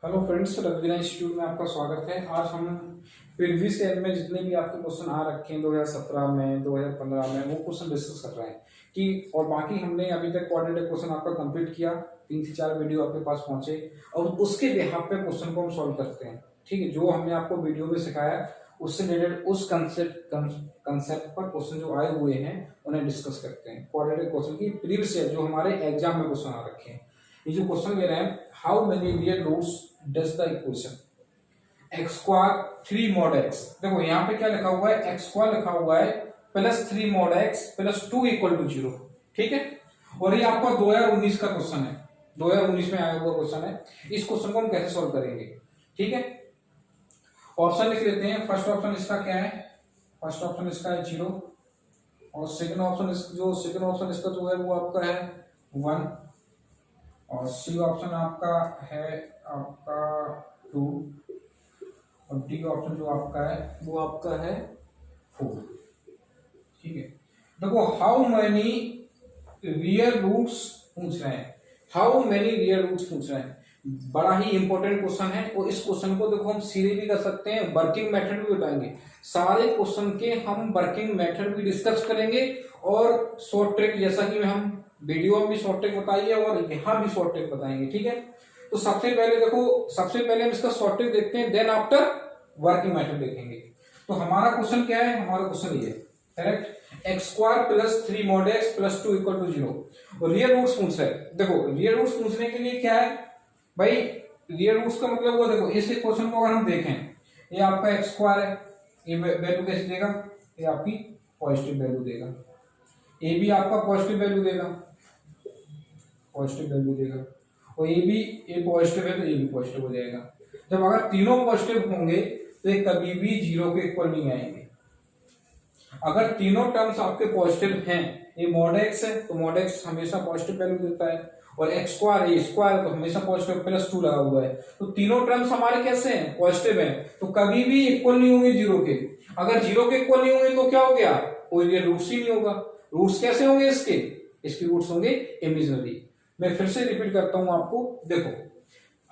Hello friends, Raveena institute में आपका स्वागत है। आज हम प्रीवियस ईयर में जितने भी आपके क्वेश्चन आ रखे हैं 2017 में 2015 में वो क्वेश्चन डिस्कस कर रहे हैं कि और बाकी हमने अभी तक क्वाड्रेटिक क्वेश्चन आपका कंप्लीट किया। 3 से 4 वीडियो आपके पास पहुंचे और उसके बिहाफ पे क्वेश्चन को हम सॉल्व करते हैं। ठीक है, जो हमने आपको वीडियो में सिखाया उससे रिलेटेड उस कंसेप्ट पर क्वेश्चन जो आए हुए हैं उन्हें डिस्कस करते हैं। क्वाड्रेटिक क्वेश्चन की प्रीवियस ईयर जो हमारे एग्जाम में क्वेश्चन आ रखे हैं, ये जो क्वेश्चन ले रहे हैं, how many real roots does the equation x square 3 mod x। देखो यहाँ पे क्या लिखा हुआ है, एक्स स्क्वायर लिखा हुआ है plus 3 mod x plus 2 equal to 0। ठीक है, और ये आपका 2019 का क्वेश्चन है, 2019 में आया हुआ क्वेश्चन है। इस क्वेश्चन को हम कैसे सॉल्व करेंगे? ठीक है, ऑप्शन लिख लेते हैं। फर्स्ट ऑप्शन इसका क्या है? फर्स्ट ऑप्शन इसका है 0 और सेकंड ऑप्शन इसका जो है वो आपका है 1 और सी ऑप्शन आपका है आपका 2 और डी ऑप्शन जो आपका है वो आपका है 4। ठीक है, देखो हाउ मैनी रियल रूट्स पूछ रहे हैं, हाउ मैनी रियल रूट्स पूछ रहे हैं। बड़ा ही इंपॉर्टेंट क्वेश्चन है और इस क्वेश्चन को देखो हम सीधे भी कर सकते हैं, वर्किंग मेथड भी बताएंगे। सारे क्वेश्चन के हम वर्किंग मेथड भी डिस्कस करेंगे और शॉर्ट ट्रिक, जैसा कि हम वीडियो में भी शॉर्ट ट्रिक बताइए और यहाँ भी शॉर्ट ट्रिक बताएंगे। ठीक है, तो सबसे पहले हम इसका शॉर्ट ट्रिक देखते हैं, देन आफ्टर वर्किंग मेथड देखेंगे। तो हमारा क्वेश्चन क्या है? हमारा क्वेश्चन ये correct, x square plus 3 mod x plus 2 equal to 0 और रियल रूट्स पूछ रहे हैं। देखो रियल रूट्स पूछने के लिए क्या है भाई, रियल रूट्स का मतलब वो देखो, इस क्वेश्चन को अगर हम देखें, ये आपका एक्स स्क्वायर है, ये वैल्यू कैसे देगा? ये आपकी पॉजिटिव वैल्यू देगा, ये भी आपका पॉजिटिव वैल्यू देगा, और ये पॉजिटिव है तो ये भी पॉजिटिव हो जाएगा। जब अगर तीनों पॉजिटिव होंगे तो ये कभी भी 0 के इक्वल नहीं आएंगे। अगर तीनों टर्म्स आपके पॉजिटिव हैं, ये mod x है तो mod x हमेशा पॉजिटिव वैल्यू देता है, और x स्क्वायर ये स्क्वायर तो हमेशा पॉजिटिव प्लस 2 लगा हुआ है, तो तीनों टर्म्स हमारे कैसे हैं? पॉजिटिव हैं, तो कभी भी इक्वल नहीं होंगे 0 के। अगर 0 के इक्वल नहीं होंगे तो क्या हो गया? कोई रियल रूट्स ही नहीं होगा। रूट्स कैसे होंगे इसके रूट्स होंगे इमेजिनरी। मैं फिर से रिपीट करता हूं आपको, देखो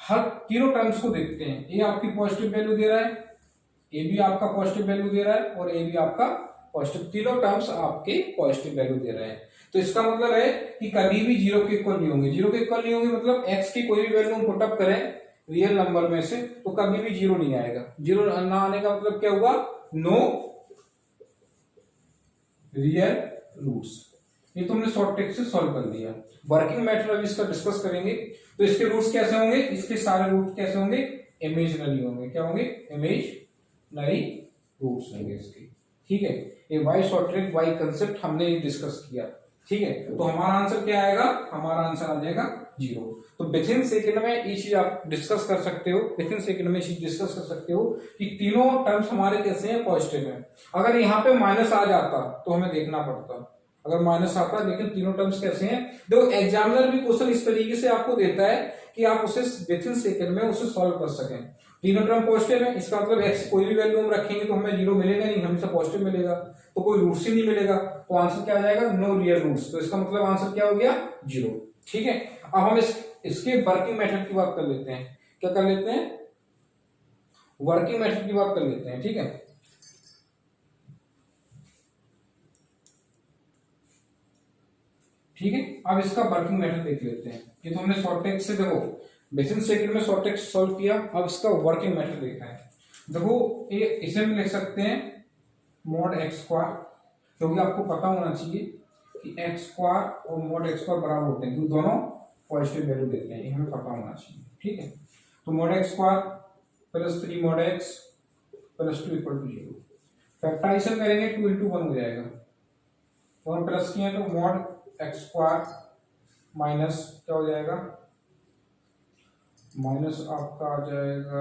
हर तीनों टर्म्स को देखते हैं, ये आपकी पॉजिटिव वैल्यू दे रहा है, ये भी आपका पॉजिटिव वैल्यू दे रहा है और ये भी आपका पॉजिटिव, तीनों टर्म्स आपके पॉजिटिव वैल्यू दे रहे हैं। तो इसका मतलब है कि कभी भी 0 के इक्वल नहीं होंगे। 0 के इक्वल नहीं होंगे मतलब x की कोई भी वैल्यू हम पुटअप करें रियल नंबर में से तो कभी भी 0 नहीं आएगा। 0 ना आने का मतलब क्या हुआ? No real roots. ये तुमने शॉर्ट ट्रिक से सॉल्व कर दिया। वर्किंग मेथड अभी इसका डिस्कस करेंगे। तो इसके रूट्स कैसे होंगे? इसके सारे रूट कैसे होंगे? इमेजिनरी होंगे। क्या होंगे? इमेजिनरी रूट्स होंगे इसके। ठीक है, ये why short trick, why concept हमने डिस्कस किया। ठीक है, तो हमारा आंसर क्या आएगा? हमारा आंसर आ जाएगा 0। तो विद इन सेकंड में ये चीज आप डिस्कस कर सकते हो, विद इन सेकंड में चीज डिस्कस कर सकते हो कि तीनों टर्म्स हमारे कैसे हैं? पॉजिटिव हैं। अगर यहाँ पे माइनस आ जाता तो हमें देखना पड़ता, अगर माइनस आता, लेकिन तीनों टर्म्स कैसे हैं? देखो एग्जामिनर भी क्वेश्चन इस तरीके से आपको देता है कि आप उसे विद इन सेकंड में उसे सॉल्व कर सकें। तीनों टर्म पॉजिटिव है, इसका मतलब एक्स कोई भी वैल्यू हम रखेंगे तो हमें 0 मिलेगा नहीं, हमेशा पॉजिटिव मिलेगा, तो कोई रूट्स ही नहीं मिलेगा, तो आंसर क्या आ जाएगा? No real roots. तो इसका मतलब आंसर क्या हो गया? 0। ठीक है, अब हम इसके वर्किंग मेथड की बात कर लेते हैं। क्या कर लेते हैं? वर्किंग मेथड की बात कर लेते हैं। ठीक है, ठीक है, अब इसका वर्किंग मेथड देख लेते हैं। ये तो हमने शॉर्ट ट्रिक से देखो बेसिक सेकंड में शॉर्ट ट्रिक सॉल्व किया, अब इसका वर्किंग मेथड देखना है। देखो ये इसे हम लिख सकते हैं mod x स्क्वायर, क्योंकि आपको पता होना चाहिए कि x स्क्वायर और mod x स्क्वायर बराबर होते हैं, क्योंकि दोनों पॉजिटिव वैल्यू देते हैं, ये हमें पता होना चाहिए। ठीक है, तो mod x square plus 3 mod x plus 2 equal to 0। Factorization करेंगे 2 into 1 हो जाएगा, और प्लस किया तो mod x स्क्वायर माइनस क्या हो जाएगा? माइनस आपका आ जाएगा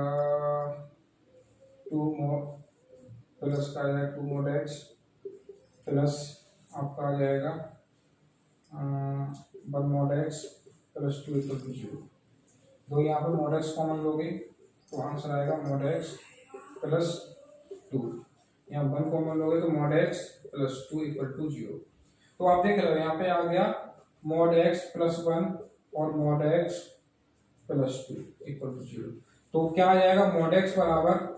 2 mod प्लस का आ जाएगा 2 mod x प्लस आपका आ जाएगा 1 mod x plus 2 equal to 0। दो यहाँ पे mod x कॉमन लोगे तो आंसर आएगा mod x प्लस 2, यहाँ 1 कॉमन लोगे तो mod x plus 2 equal to 0। तो आप देख रहे हो यहाँ पे आ गया mod x प्लस 1 और mod x plus 2 equal to 0। तो क्या आ जाएगा, mod x बराबर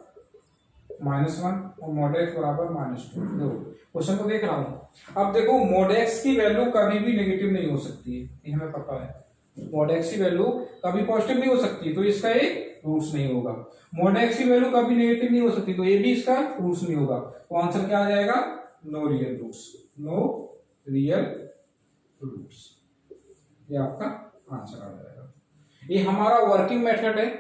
-1 और mod x बराबर -2। देखो क्वेश्चन को देख रहा हूं। अब देखो mod x की वैल्यू कभी भी नेगेटिव नहीं हो सकती है, ये हमें पता है। mod x की वैल्यू कभी पॉजिटिव नहीं हो सकती, तो इसका एक रूट्स नहीं होगा। mod x की वैल्यू कभी नेगेटिव नहीं हो सकती, तो ये भी इसका रूट्स नहीं होगा। तो आंसर क्या आ जाएगा, no real roots, no real roots, ये आपका आंसर आ जाएगा। ये हमारा वर्किंग मेथड है।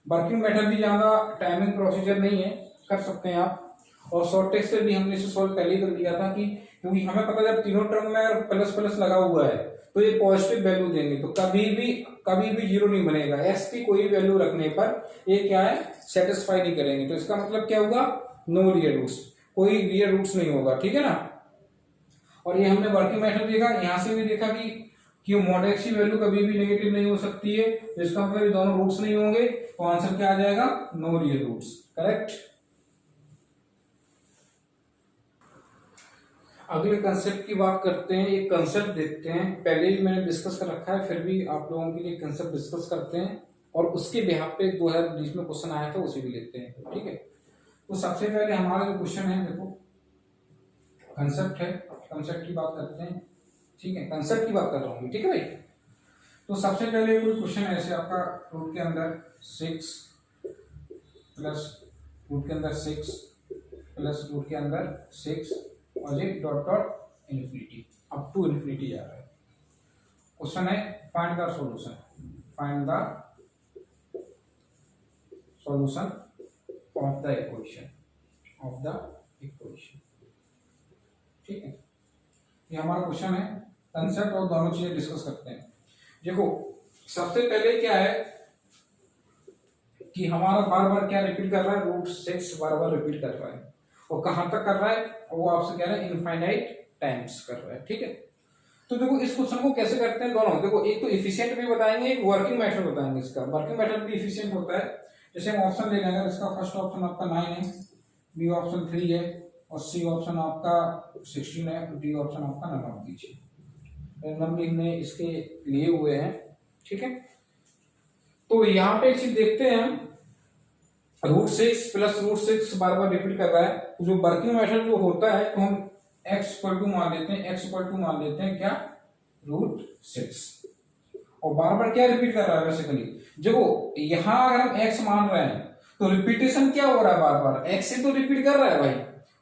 वर्किंग मेथड भी ज्यादा टाइमिंग प्रोसीजर नहीं है, कर सकते हैं आप। और शॉर्ट टेक्स्ट से भी हमने इसे सॉल्व पहले ही कर दिया था कि क्योंकि हमें पता है जब तीनों टर्म में प्लस प्लस लगा हुआ है तो ये पॉजिटिव वैल्यू देंगे, तो कभी भी जीरो नहीं बनेगा। एक्स की कोई वैल्यू रखने पर ये क्या है, सेटिस्फाई नहीं करेंगे। तो इसका मतलब क्या होगा, नो रियल रूट्स, कोई रियल रूट्स नहीं होगा, ठीक है ना। और ये हमने वर्किंग मेथड देखा, यहां से भी देखा कि mod x की वैल्यू कभी भी नेगेटिव नहीं हो सकती है, तो इसका मतलब ये दोनों रूट्स नहीं होंगे। तो आंसर क्या आ जाएगा, नो रियल रूट्स, करेक्ट। अगले कंसेप्ट की बात करते हैं। एक कंसेप्ट देखते हैं, पहले ही मैंने डिस्कस कर रखा है, फिर भी आप लोगों के लिए कंसेप्ट डिस्कस करते हैं और उसके बिहाफ पे 2020 में क्वेश्चन आया था उसे भी लेते हैं, ठीक है। तो सबसे पहले हमारा जो क्वेश्चन है, देखो कंसेप्ट है, कंसेप्ट की बात करते हैं, ठीक है। कंसेप्ट की बात कर रहा हूँ, ठीक है भाई। तो सबसे पहले कोई क्वेश्चन है ऐसे आपका रूट के अंदर 6 प्लस रूट के अंदर 6 प्लस रूट के अंदर 6 और ये dot dot infinity, up to infinity जा रहा है। क्वेश्चन है find the solution, find the solution of the equation, of the equation, ठीक है। ये हमारा क्वेश्चन है, कंसेप्ट और दोनों चीजें डिस्कस करते हैं। देखो सबसे पहले क्या है कि हमारा बार बार क्या रिपीट कर रहा है, √6 बार बार रिपीट कर रहा है, और कहां तक कर रहा है, वो आपसे कह रहा है इनफाइनाइट टाइम्स कर रहा है, ठीक है। तो देखो इस क्वेश्चन को कैसे करते हैं दोनों, देखो एक तो इफिशिएंट भी बताएंगे, एक वर्किंग मेथड बताएंगे। इसका वर्किंग मेथड भी इफिशिएंट होता है। जैसे हम ऑप्शन ले लेंगे, इसका फर्स्ट ऑप्शन आपका 9 है, बी ऑप्शन 3 है और सी ऑप्शन आपका 16 है, डी ऑप्शन आपका नन ऑफ दीज है। नंबर हमने इसके लिए हुए हैं, ठीक है। तो यहाँ पे एक चीज देखते हैं हम, √6 प्लस √6 बार बार रिपीट कर रहा है, तो जो वर्किंग मेथड जो होता है तो हम x इक्वल टू मान लेते हैं, x इक्वल टू मान लेते हैं क्या, √6, और बार बार क्या रिपीट कर रहा है बेसिकली। देखो यहां अगर हम x मान रहे हैं तो रिपीटेशन क्या हो रहा है, बार बार x से तो रिपीट कर रहा है भाई,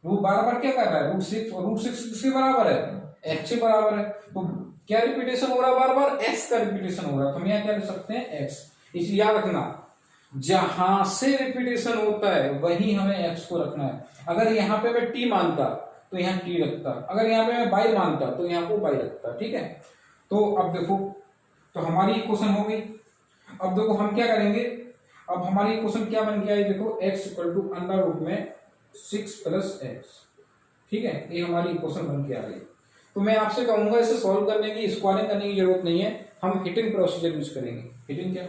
रूट बार बार क्या कर रहा है, √6, और √6 किसके बराबर है, x के बराबर है। तो क्या रिपीटेशन हो रहा है, बार बार x का रिपीटेशन हो रहा है। तो हम यहाँ क्या लिख सकते हैं, x। इसे याद रखना, जहां से रिपीटेशन होता है वहीं हमें x को रखना है। अगर यहाँ पे मैं t मानता तो यहाँ t रखता, अगर यहाँ पे मैं y मानता तो यहाँ को y रखता, ठीक है। तो अब देखो, तो हमारी इक्वेशन हो गई। अब देखो हम क्या करेंगे, अब हमारी इक्वेशन क्या बन गया है, देखो x equal to under root में 6 प्लस x, ठीक है। ये हमारी इक्वेशन बन के आ गई। तो मैं आपसे कहूंगा इसे सॉल्व करने की, स्क्वायरिंग करने की जरूरत नहीं है, हम हिटिंग प्रोसीजर यूज करेंगे। हिटिंग क्या,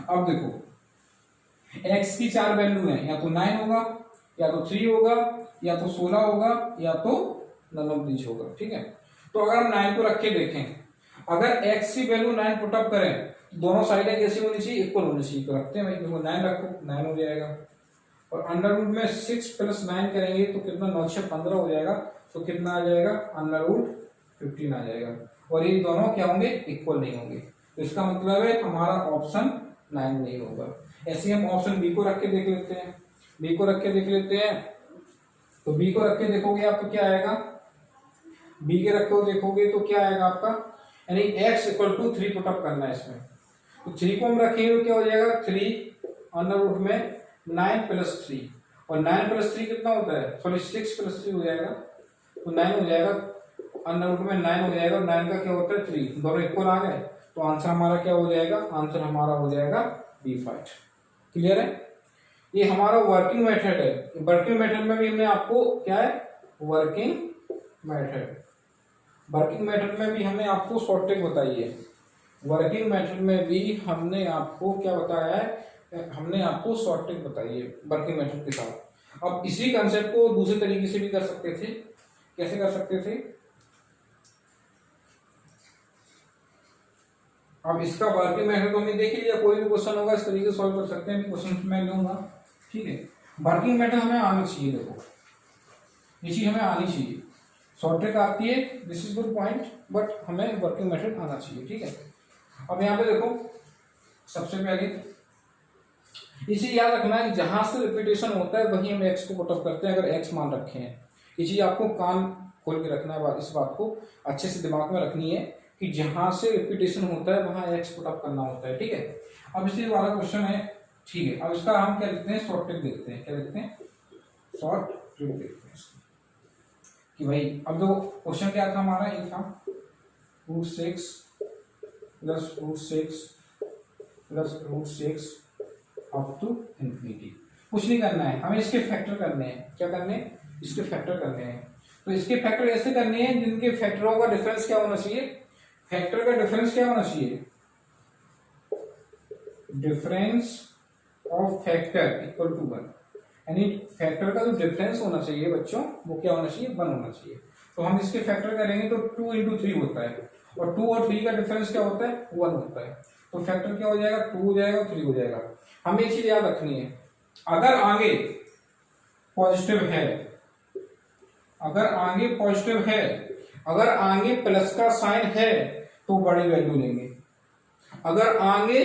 अब देखो x की 4 वैल्यू है, या तो 9 होगा, या तो 3 होगा, या तो 16 होगा, या तो नन ऑफ दीज होगा, ठीक है। तो अगर हम 9 को रख के देखें, अगर x की वैल्यू 9 पुट अप करें तो दोनों साइडें कैसी होनी चाहिए, इक्वल होनी चाहिए। तो रखते हैं भाई, देखो 9 रखो, 9 हो जाएगा, और अंडर रूट में 6 प्लस 9 करेंगे तो कितना, 9 से 15 हो जाएगा, तो कितना आ जाएगा, अंडर रूट 15 आ जाएगा। और ये दोनों क्या होंगे, इक्वल नहीं होंगे। तो इसका मतलब है हमारा ऑप्शन 9 नहीं होगा। ऐसे हम ऑप्शन बी को रख के देख लेते हैं, बी को रख के देख लेते हैं। तो बी को रख के देखोगे आप तो क्या आएगा, बी के रख के देखोगे तो क्या आएगा आपका, यानी x equal to 3 put up करना है इसमें। तो 3 को हम रखेंगे तो क्या हो जाएगा, 3 अंडर रूट में 9 प्लस 3, और 9 प्लस 3 कितना होता है, सॉरी 6 प्लस 3 हो जाएगा, तो 9 हो जाएगा, अंडर रूट में 9 हो जाएगा, 9 का क्या होता है 3, दोनों इक्वल आ गए। तो आंसर हमारा क्या हो जाएगा, आंसर हमारा हो जाएगा B5। क्लियर है, ये हमारा वर्किंग मेथड है। वर्किंग मेथड में भी हमने आपको क्या है, वर्किंग मेथड, वर्किंग मेथड में भी हमने आपको शॉर्ट ट्रिक बताई है। वर्किंग मेथड में भी हमने आपको क्या बताया है, हमने आपको शॉर्ट ट्रिक बताई है वर्किंग मेथड के साथ। अब इसी कंसेप्ट को दूसरे तरीके से भी कर सकते थे, कैसे कर सकते थे, अब इसका वर्किंग मेथड तो हमने देख ही लिया, कोई भी क्वेश्चन होगा इस तरीके से सॉल्व कर सकते हैं, क्वेश्चन मैं लूंगा, ठीक है। वर्किंग मेथड हमें आना चाहिए, देखो ये चीज हमें आनी चाहिए, शॉर्ट ट्रिक आती है, this is good point, but हमें वर्किंग मेथड आना चाहिए, ठीक है। अब यहाँ पे देखो सबसे पहले इसे याद रखना है कि जहां से रिपीटेशन होता है वहीं हम एक्स को पुट अप करते हैं, अगर एक्स मान रखे हैं। ये चीज आपको कान खोल के रखना है, इस बात को अच्छे से दिमाग में रखनी है कि जहां से रिपीटेशन होता है वहां एक्स पुट अप करना होता है, ठीक है। अब इसी वाला क्वेश्चन है, ठीक है। अब इसका हम क्या लिखते हैं, शॉर्ट ट्रिक देखते हैं, क्या लिखते हैं, शॉर्ट ट्रिक देखते हैं कि भाई अब जो क्वेश्चन क्या था हमारा, ये था √6 plus √6 plus √6 up to infinity. कुछ नहीं करना है, हमें इसके फैक्टर करने हैं, क्या करने हैं, इसके फैक्टर करने हैं। तो इसके फैक्टर ऐसे करने हैं जिनके फैक्टरों का डिफरेंस क्या होना चाहिए, फैक्टर का डिफरेंस क्या होना चाहिए, difference of factor equal to 1, यानी फैक्टर का जो डिफरेंस होना चाहिए बच्चों वो क्या होना चाहिए, 1 होना चाहिए। तो हम इसके फैक्टर करेंगे तो 2 × 3 होता है, और 2 और 3 का डिफरेंस क्या होता है, 1 होता है। तो फैक्टर क्या हो जाएगा, 2 हो जाएगा, 3 हो जाएगा। हमें एक चीज याद रखनी है, अगर आगे पॉजिटिव है, अगर आगे पॉजिटिव है, अगर आगे प्लस का साइन है तो बड़ी वैल्यू लेंगे, अगर आगे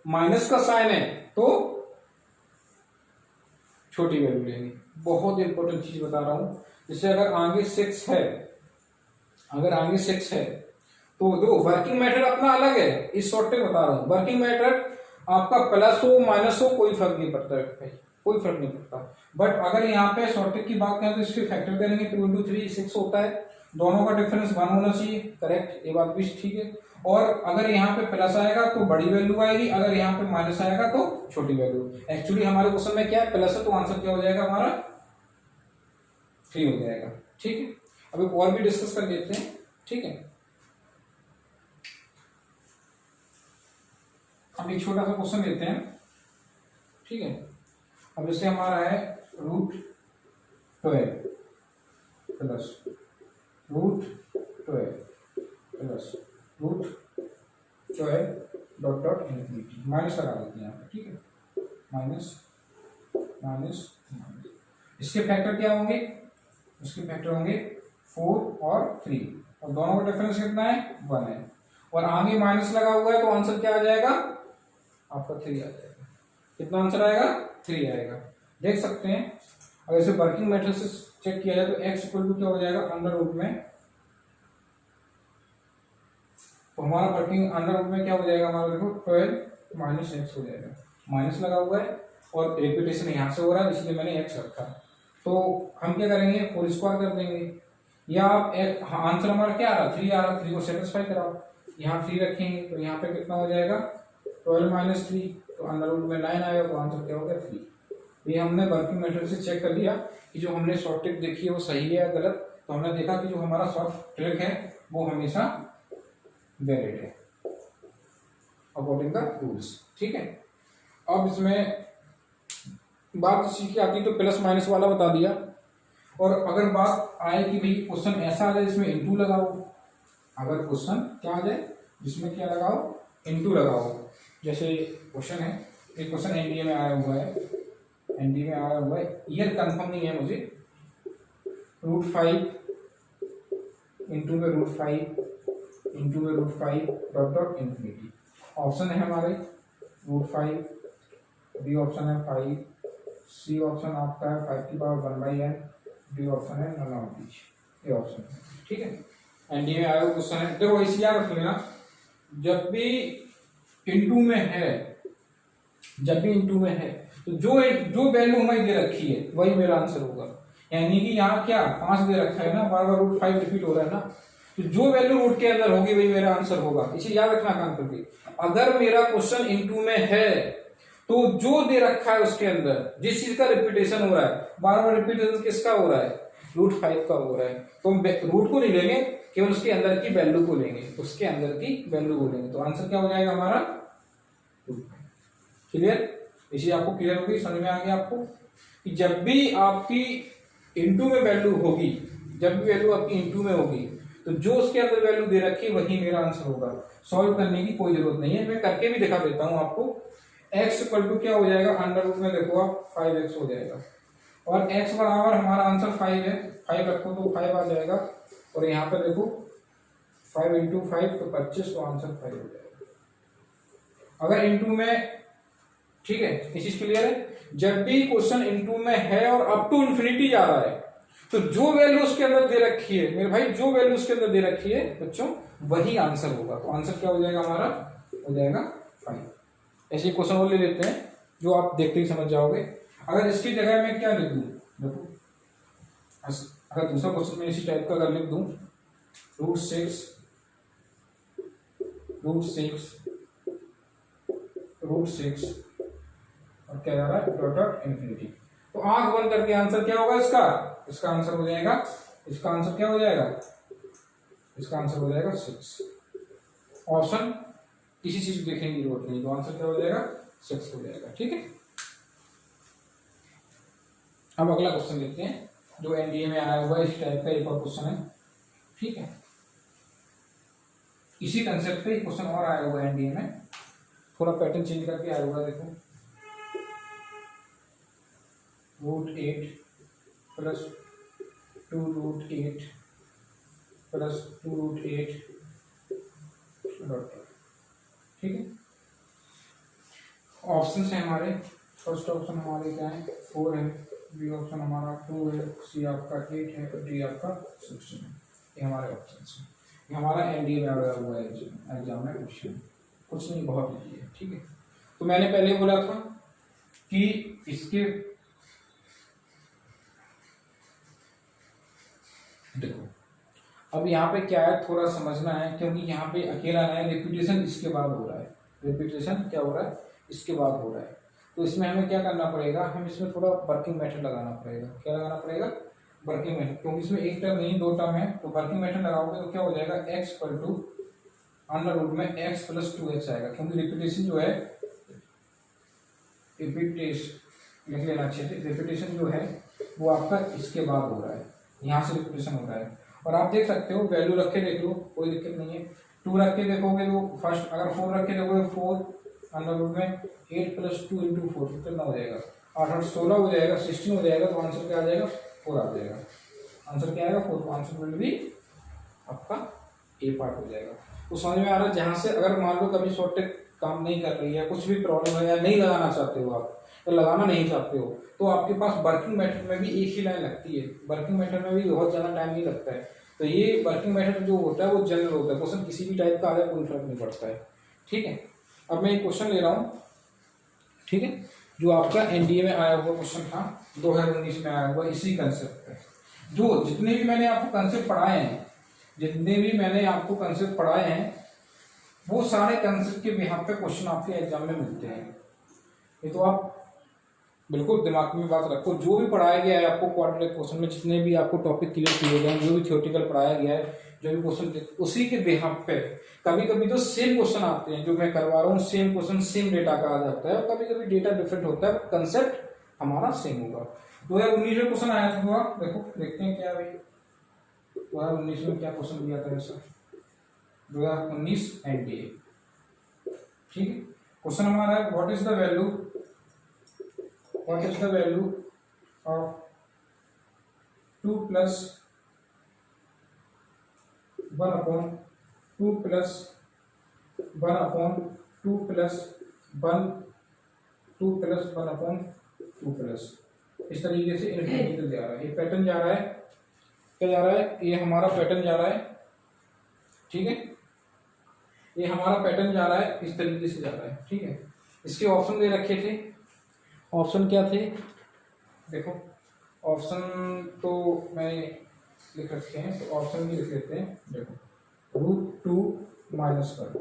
माइनस का साइन है तो छोटी वैल्यू लेंगे। बहुत इंपॉर्टेंट चीज बता रहा हूं, जैसे अगर आगे 6 है, अगर आगे 6 है तो दो वर्किंग मेथड अपना अलग है, इस शॉर्ट ट्रिक बता रहा हूं। वर्किंग मेथड आपका प्लस हो माइनस हो कोई फर्क नहीं पड़ता है भाई, कोई फर्क नहीं पड़ता। बट अगर यहाँ पे शॉर्ट ट्रिक की बात करें तो इसके फैक्टर करेंगे, 2 × 3 6 होता है, दोनों का डिफरेंस 1 होना चाहिए, करेक्ट, ये बात भी ठीक है। और अगर यहाँ पे प्लस आएगा तो बड़ी वैल्यू आएगी, अगर यहाँ पे माइनस आएगा तो छोटी वैल्यू। एक्चुअली हमारे क्वेश्चन में क्या है, प्लस है तो आंसर क्या हो जाएगा हमारा, 3 हो जाएगा, ठीक है। अभी और भी डिस्कस कर लेते हैं, ठीक है। अब एक छोटा सा क्वेश्चन लेते हैं, ठीक है। अब जैसे हमारा है √12 plus √12 plus √12 dot dot infinity, minus लगा देते हैं यहाँ पे, ठीक है, माइनस माइनस माइनस। इसके फैक्टर क्या होंगे, इसके फैक्टर होंगे 4 और 3, और दोनों का डिफरेंस कितना है, 1 है, और आगे माइनस लगा हुआ है तो आंसर क्या आ जाएगा आपका, 3 आ जाएगा। कितना आंसर आएगा, 3 आएगा। देख सकते हैं अगर इसे वर्किंग मेथड से चेक किया जाए तो x इक्वल टू क्या हो जाएगा, अंडर रूट में, तो हमारा वर्किंग अंडर रूट में क्या हो जाएगा हमारा, देखो 12 माइनस x हो जाएगा, माइनस लगा हुआ है और रिपीटेशन यहाँ से हो रहा है इसलिए मैंने x रखा। तो हम क्या करेंगे, होल स्क्वायर कर देंगे, या आप आंसर हमारा क्या आ रहा, 3 आ रहा, 3 को सेटिस्फाई कराओ, यहाँ 3 रखेंगे तो यहाँ पे कितना हो जाएगा 12 माइनस 3, तो अंडर रूट में 9 आएगा, तो आंसर क्या होगा 3। ये हमने वर्किंग मेथड से चेक कर लिया कि जो हमने शॉर्ट ट्रिक देखी है वो सही है या गलत। तो हमने देखा कि जो हमारा शॉर्ट ट्रिक है वो हमेशा वैलिड है अकॉर्डिंग द रूल्स, ठीक है। अब इसमें बात सीख के आती है तो प्लस माइनस वाला बता दिया, और अगर बात आए कि भाई क्वेश्चन ऐसा आ जाए जिसमें इनटू लगाओ, अगर क्वेश्चन क्या आ जाए जिसमें क्या लगाओ, इनटू लगाओ, जैसे क्वेश्चन है, एक क्वेश्चन एनडीए में आया हुआ है, एनडीए में आया हुआ है, ईयर कंफर्म नहीं है मुझे, √5 इंटू में √5 इंटू में √5 डॉट डॉट इन्फिनिटी। ऑप्शन है हमारे √5, बी ऑप्शन है 5, सी ऑप्शन आपका है 5 की पावर 1/n, डी ऑप्शन है नन ऑफ दीज, ये ऑप्शन है, ठीक है। एनडीए में आया हुआ क्वेश्चन है। देखो इसे याद रख लेना, जब भी इंटू में है, जब भी इंटू में है तो जो वैल्यू हमें दे रखी है वही मेरा आंसर होगा। यानी कि यहाँ क्या 5 दे रखा है ना, बार बार √5 रिपीट हो रहा है ना, तो जो वैल्यू रूट के अंदर होगी वही मेरा आंसर होगा। इसे याद रखना काम करके, अगर मेरा क्वेश्चन इंटू में है तो जो दे रखा है उसके अंदर जिस चीज का रिपीटेशन हो रहा है, बार बार रिपीटेशन किसका हो रहा है, √5 का हो रहा है, तो हम रूट को नहीं लेंगे, केवल उसके अंदर की वैल्यू को लेंगे, उसके अंदर की वैल्यू को लेंगे, तो आंसर क्या हो जाएगा हमारा 2। क्लियर, इसी आपको क्लियर होगी, समझ में आ गया आपको कि जब भी आपकी इंटू में वैल्यू होगी, जब भी वैल्यू आपकी इंटू में होगी तो जो उसके अंदर वैल्यू दे रखी है वही मेरा आंसर होगा। सॉल्व करने की कोई जरूरत नहीं है, मैं करके भी दिखा देता हूं आपको। x इक्वल टू क्या हो जाएगा, अंडर रूट में देखो आप 5x हो जाएगा, और x बराबर हमारा आंसर 5 है, 5 रखो तो 5 आ जाएगा, और यहाँ पे देखो 5 इंटू 5 तो 25, तो आंसर 5 हो जाएगा। अगर इंटू में, ठीक है, ये चीज क्लियर है। जब भी क्वेश्चन इंटू में है और अप टू इन्फिनिटी जा रहा है, तो जो वैल्यू उसके अंदर दे रखी है मेरे भाई, जो वैल्यू उसके अंदर दे रखी है बच्चों, वही आंसर होगा। तो आंसर क्या हो जाएगा हमारा, हो जाएगा 5। ऐसे क्वेश्चन और ले लेते हैं जो आप देखते ही समझ जाओगे। अगर इसकी जगह मैं क्या लिख दूं, देखो अगर दूसरा क्वेश्चन में इसी टाइप का अगर लिख दूं, √6 और क्या जा रहा है, डॉट इन्फिनिटी, तो आंख बंद करके आंसर क्या होगा इसका आंसर हो जाएगा, इसका आंसर क्या हो जाएगा, इसका आंसर हो जाएगा 6। ऑप्शन किसी चीज देखने की जरूरत नहीं, तो आंसर क्या हो जाएगा, 6 हो जाएगा। ठीक है, अब अगला क्वेश्चन देखते हैं जो एनडीए में आया हुआ है, इस टाइप का एक और क्वेश्चन है। ठीक है, इसी कंसेप्ट पे क्वेश्चन और आया हुआ है एनडीए में, थोड़ा पैटर्न चेंज करके आया हुआ है। देखो √8 प्लस 2√8 प्लस 2√8, ठीक है। ऑप्शन है हमारे, फर्स्ट ऑप्शन हमारे क्या है, 4 है, बी ऑप्शन हमारा 2 है, सी आपका 8 है, और डी आपका 16 है। ये हमारे ऑप्शन है, ये हमारा एनडीए में आया हुआ है एग्जाम में क्वेश्चन, कुछ नहीं, बहुत इजी है। ठीक है, तो मैंने पहले बोला था कि इसके, देखो अब यहाँ पे क्या है, थोड़ा समझना है, क्योंकि यहाँ पे अकेला नया रिपीटेशन इसके बाद हो रहा है, रिपीटेशन क्या हो रहा है, इसके बाद हो रहा है। तो इसमें हमें क्या करना पड़ेगा, हम इसमें थोड़ा वर्किंग मेथड लगाना पड़ेगा। क्या लगाना पड़ेगा, वर्किंग मेथड, क्योंकि इसमें एक टर्म नहीं 2 टर्म है, तो वर्किंग मेथड लगाओगे तो क्या हो जाएगा, x equal to under root में x प्लस 2x आएगा, क्योंकि रिपीटेशन जो है, रिपीटेशन लिख लेना अच्छे से, रिपीटेशन जो है वो आपका इसके बाद हो रहा है, यहाँ से रिपीटेशन हो रहा है। और आप देख सकते हो, वैल्यू रख के देख लो, कोई दिक्कत नहीं है। 2 रख के देखोगे तो फर्स्ट, अगर 4 रख के देखोगे 4 अंडर रूट में 8 प्लस 2 इंटू 4 कितना हो जाएगा, 8 और 16 हो जाएगा, 16 हो जाएगा, तो आंसर क्या आ जाएगा, 4 आ जाएगा। आंसर क्या आएगा, 4, तो आंसर विल बी आपका ए पार्ट हो जाएगा। तो समझ में आ रहा है, जहां से अगर मान लो कभी शॉर्टेज काम नहीं कर रही है, कुछ भी प्रॉब्लम है, या नहीं लगाना चाहते हो आप, या लगाना नहीं चाहते हो, तो आपके पास वर्किंग मेथड में भी एक ही लाइन लगती है, वर्किंग मेथड में भी बहुत ज़्यादा टाइम नहीं लगता है। तो ये वर्किंग मेथड जो होता है वो जनरल होता है, क्वेश्चन किसी भी टाइप का आ जाए कोई फर्क नहीं पड़ता है। ठीक है, अब मैं एक क्वेश्चन ले रहा हूँ, ठीक है, जो आपका एनडीए में आया हुआ क्वेश्चन था, 2019 में आया हुआ इसी कंसेप्ट पे। जो जितने भी मैंने आपको कंसेप्ट पढ़ाए हैं, जितने भी मैंने आपको कंसेप्ट पढ़ाए हैं, वो सारे कंसेप्ट के बिहाफ पे क्वेश्चन आपके एग्जाम में मिलते हैं। ये तो आप बिल्कुल दिमाग में बात रखो, जो भी पढ़ाया गया है आपको क्वाड्रेटिक क्वेश्चन में, जितने भी आपको टॉपिक क्लियर किए गए हैं, जो भी थ्योरेटिकल पढ़ाया गया है, जो भी क्वेश्चन, उसी के बिहाफ पे कभी कभी तो सेम क्वेश्चन आते हैं, जो मैं करवा रहा हूँ सेम क्वेश्चन सेम डेटा का आ जाता है, और कभी कभी डेटा डिफरेंट होता है, कंसेप्ट हमारा सेम होगा। 2019 में क्वेश्चन आया था, देखो देखते हैं क्या भाई 2019 में क्या क्वेश्चन दिया था ऐसा, 2019 एनडीए। ठीक है, क्वेश्चन हमारा है, what is the value of 2 plus 1 upon 2 plus 1 upon 2 plus 1 2 plus 1 upon 2 plus, इस तरीके से इनफिनिटी तक जा रहा है। ये पैटर्न जा रहा है, क्या जा रहा है, ये हमारा पैटर्न जा रहा है। ठीक है, ये हमारा पैटर्न जा रहा है, इस तरीके से जा रहा है। ठीक है, इसके ऑप्शन दे रखे थे, ऑप्शन क्या थे, देखो ऑप्शन तो मैं लिख रखे हैं, तो ऑप्शन भी लिख लेते हैं। देखो √2 माइनस 1,